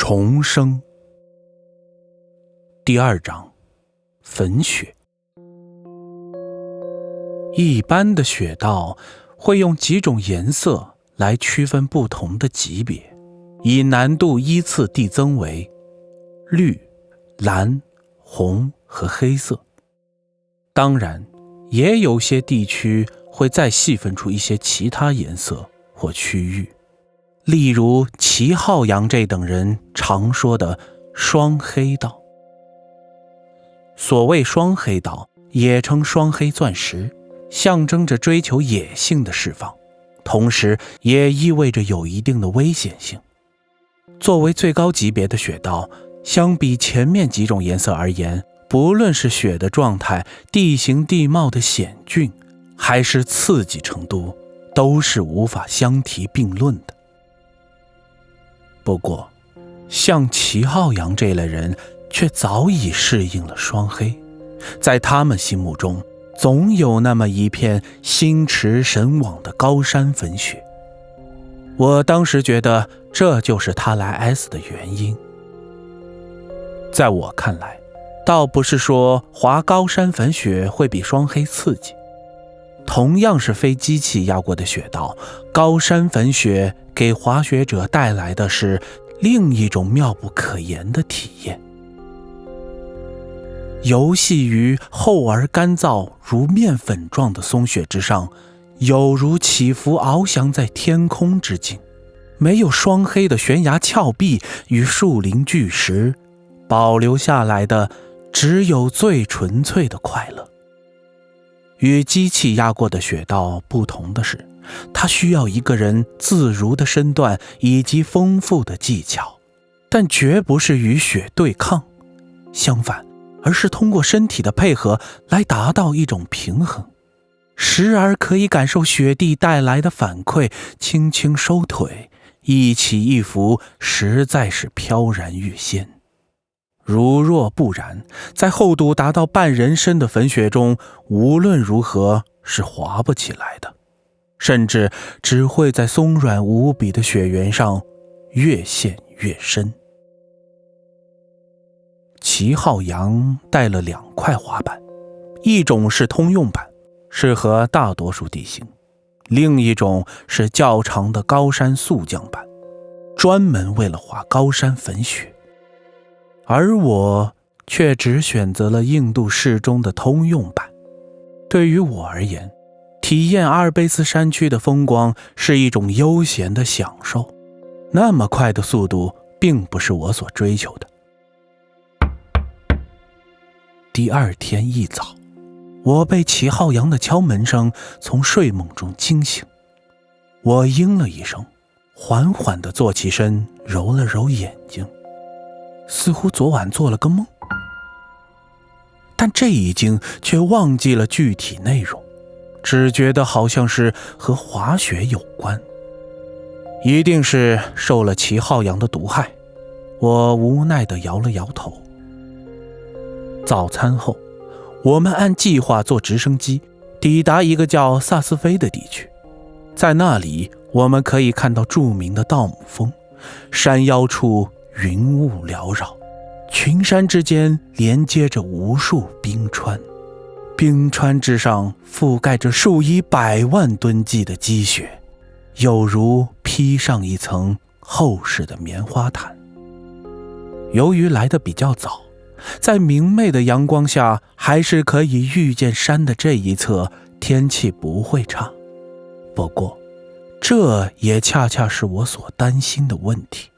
重生。第2章，粉雪。一般的雪道会用几种颜色来区分不同的级别，以难度依次递增为绿、蓝、红和黑色。当然，也有些地区会再细分出一些其他颜色或区域，例如齐浩洋这等人常说的双黑道。所谓双黑道，也称双黑钻石，象征着追求野性的释放，同时也意味着有一定的危险性。作为最高级别的雪道，相比前面几种颜色而言，不论是雪的状态、地形地貌的险峻，还是刺激程度，都是无法相提并论的。不过，像齐浩洋这类人却早已适应了双黑，在他们心目中，总有那么一片心驰神往的高山粉雪。我当时觉得这就是他来 S 的原因。在我看来，倒不是说滑高山粉雪会比双黑刺激，同样是非机器压过的雪道，高山粉雪给滑雪者带来的是另一种妙不可言的体验。游戏于厚而干燥如面粉状的松雪之上，有如起伏翱翔在天空之境。没有双黑的悬崖峭壁与树林巨石，保留下来的只有最纯粹的快乐。与机器压过的雪道不同的是，它需要一个人自如的身段以及丰富的技巧，但绝不是与雪对抗，相反，而是通过身体的配合来达到一种平衡。时而可以感受雪地带来的反馈，轻轻收腿，一起一伏，实在是飘然欲仙。如若不然，在厚度达到半人身的粉雪中，无论如何是滑不起来的，甚至只会在松软无比的雪原上越陷越深。齐浩洋带了2块滑板，一种是通用板，适合大多数地形，另一种是较长的高山速降板，专门为了滑高山粉雪。而我却只选择了印度适中的通用板。对于我而言，体验阿尔卑斯山区的风光是一种悠闲的享受，那么快的速度并不是我所追求的。第2天一早，我被齐浩洋的敲门声从睡梦中惊醒。我应了一声，缓缓地坐起身，揉了揉眼睛，似乎昨晚做了个梦，但这一惊却忘记了具体内容，只觉得好像是和滑雪有关，一定是受了齐浩洋的毒害。我无奈地摇了摇头。早餐后，我们按计划坐直升机抵达一个叫萨斯菲的地区，在那里我们可以看到著名的道姆峰，山腰处云雾缭绕，群山之间连接着无数冰川，冰川之上覆盖着数以百万吨计的积雪，有如披上一层厚实的棉花毯。由于来得比较早，在明媚的阳光下还是可以预见山的这一侧天气不会差。不过，这也恰恰是我所担心的问题。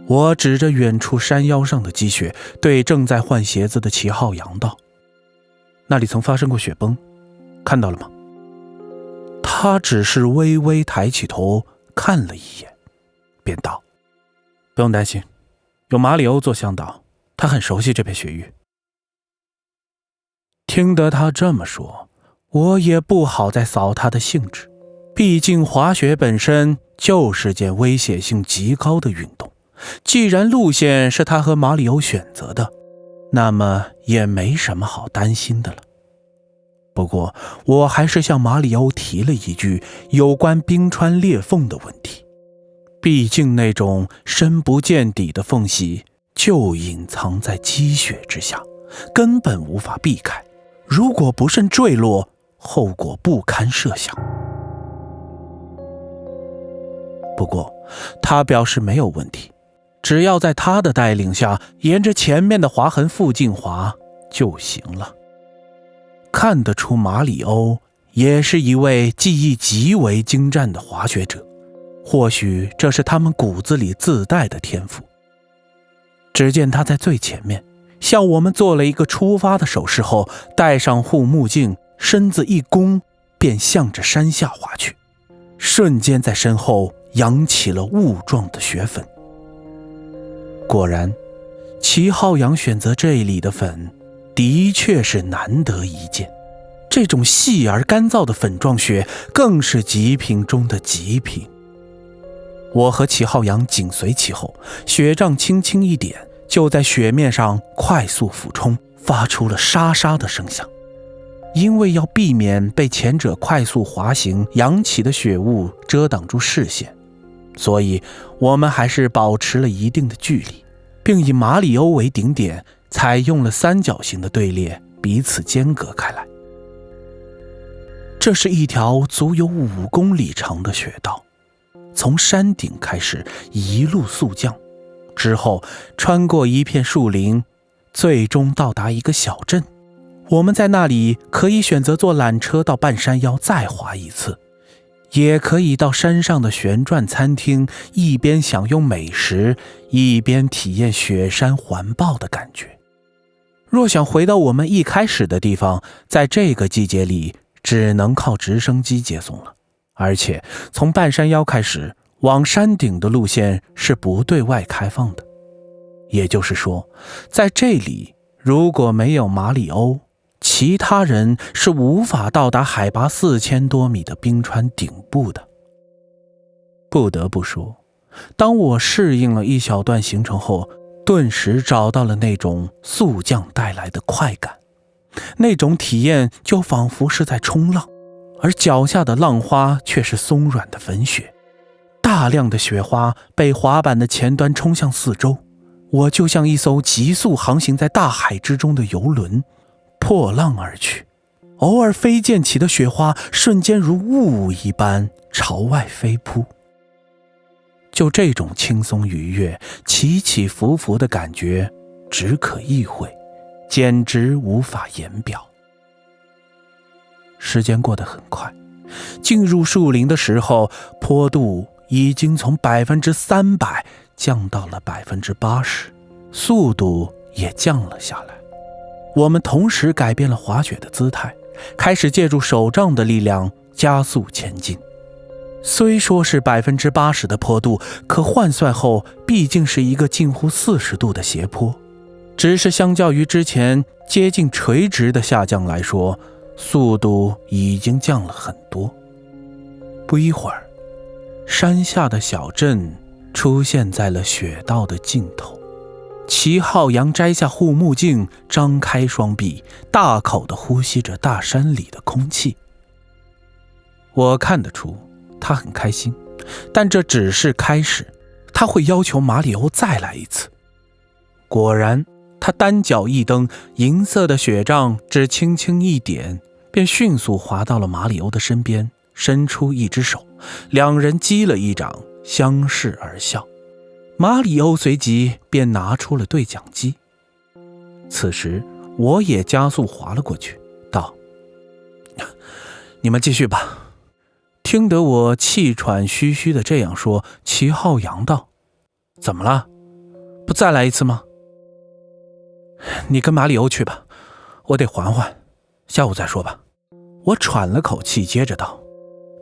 我指着远处山腰上的积雪，对正在换鞋子的齐浩洋道：“那里曾发生过雪崩，看到了吗？”他只是微微抬起头看了一眼，便道：“不用担心，有马里欧做向导，他很熟悉这片雪域。”听得他这么说，我也不好再扫他的兴致，毕竟滑雪本身就是件危险性极高的运动，既然路线是他和马里欧选择的，那么也没什么好担心的了。不过我还是向马里欧提了一句有关冰川裂缝的问题，毕竟那种深不见底的缝隙就隐藏在积雪之下，根本无法避开。如果不慎坠落，后果不堪设想。不过他表示没有问题，只要在他的带领下沿着前面的划痕附近滑就行了。看得出马里欧也是一位技艺极为精湛的滑雪者，或许这是他们骨子里自带的天赋。只见他在最前面向我们做了一个出发的手势后，戴上护目镜，身子一弓，便向着山下滑去，瞬间在身后扬起了雾状的雪粉。果然，齐浩洋选择这里的粉的确是难得一见，这种细而干燥的粉状雪更是极品中的极品。我和齐浩洋紧随其后，雪杖轻轻一点，就在雪面上快速俯冲，发出了沙沙的声响。因为要避免被前者快速滑行扬起的雪雾遮挡住视线，所以我们还是保持了一定的距离，并以马里欧为顶点，采用了三角形的队列，彼此间隔开来。这是一条足有5公里长的雪道，从山顶开始一路速降，之后穿过一片树林，最终到达一个小镇。我们在那里可以选择坐缆车到半山腰再滑一次，也可以到山上的旋转餐厅，一边享用美食，一边体验雪山环抱的感觉。若想回到我们一开始的地方，在这个季节里只能靠直升机接送了，而且从半山腰开始往山顶的路线是不对外开放的。也就是说，在这里如果没有马里欧，其他人是无法到达海拔4000多米的冰川顶部的。不得不说，当我适应了一小段行程后，顿时找到了那种速降带来的快感。那种体验就仿佛是在冲浪，而脚下的浪花却是松软的粉雪。大量的雪花被滑板的前端冲向四周，我就像一艘急速航行在大海之中的游轮，破浪而去。偶尔飞溅起的雪花瞬间如雾一般朝外飞扑。就这种轻松愉悦、起起伏伏的感觉，只可意会，简直无法言表。时间过得很快，进入树林的时候，坡度已经从300%降到了80%，速度也降了下来。我们同时改变了滑雪的姿态，开始借助手杖的力量加速前进。虽说是80%的坡度，可换算后毕竟是一个近乎40度的斜坡，只是相较于之前接近垂直的下降来说，速度已经降了很多。不一会儿，山下的小镇出现在了雪道的尽头。齐浩洋摘下护目镜，张开双臂，大口地呼吸着大山里的空气。我看得出他很开心，但这只是开始，他会要求马里欧再来一次。果然，他单脚一蹬，银色的雪杖只轻轻一点，便迅速滑到了马里欧的身边，伸出一只手，两人击了一掌，相视而笑。马里欧随即便拿出了对讲机。此时我也加速滑了过去，道：你们继续吧。听得我气喘吁吁的这样说，齐浩洋道：怎么了？不再来一次吗？你跟马里欧去吧，我得缓缓，下午再说吧。我喘了口气，接着道：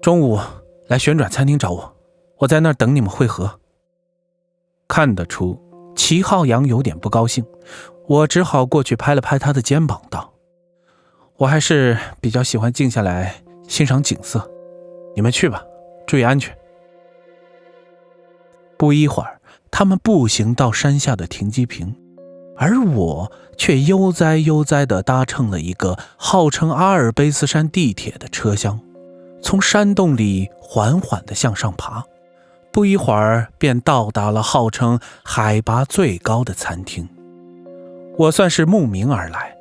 中午来旋转餐厅找我，我在那儿等你们会合。看得出齐浩洋有点不高兴，我只好过去拍了拍他的肩膀，道：我还是比较喜欢静下来欣赏景色，你们去吧，注意安全。不一会儿，他们步行到山下的停机坪，而我却悠哉悠哉地搭乘了一个号称阿尔卑斯山地铁的车厢，从山洞里缓缓地向上爬。不一会儿便到达了号称海拔最高的餐厅。我算是慕名而来，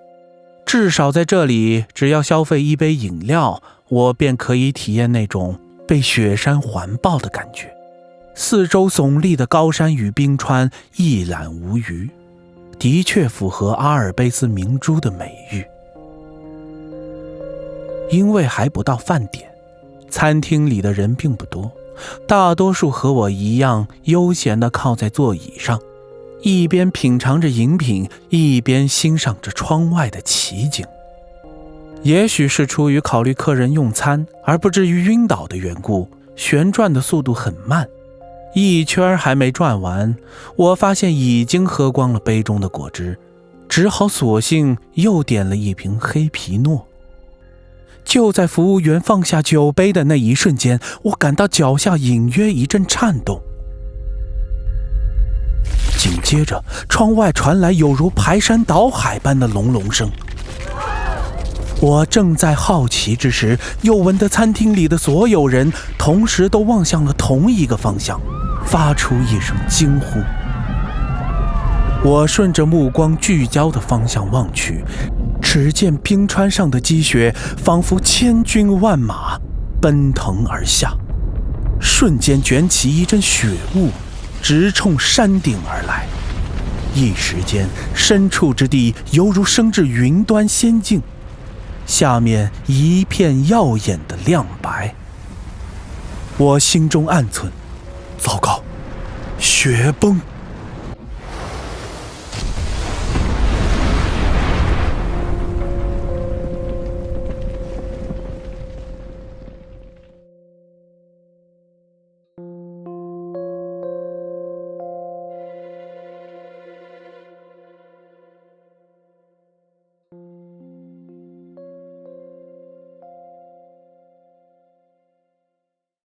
至少在这里，只要消费一杯饮料，我便可以体验那种被雪山环抱的感觉。四周耸立的高山与冰川一览无余，的确符合阿尔卑斯明珠的美誉。因为还不到饭点，餐厅里的人并不多，大多数和我一样悠闲地靠在座椅上，一边品尝着饮品，一边欣赏着窗外的奇景。也许是出于考虑客人用餐而不至于晕倒的缘故，旋转的速度很慢，一圈还没转完，我发现已经喝光了杯中的果汁，只好索性又点了一瓶黑皮诺。就在服务员放下酒杯的那一瞬间，我感到脚下隐约一阵颤动，紧接着窗外传来有如排山倒海般的隆隆声。我正在好奇之时，又闻得餐厅里的所有人同时都望向了同一个方向，发出一声惊呼。我顺着目光聚焦的方向望去，只见冰川上的积雪仿佛千军万马奔腾而下，瞬间卷起一阵雪雾，直冲山顶而来。一时间，深处之地犹如升至云端仙境，下面一片耀眼的亮白。我心中暗忖：糟糕，雪崩！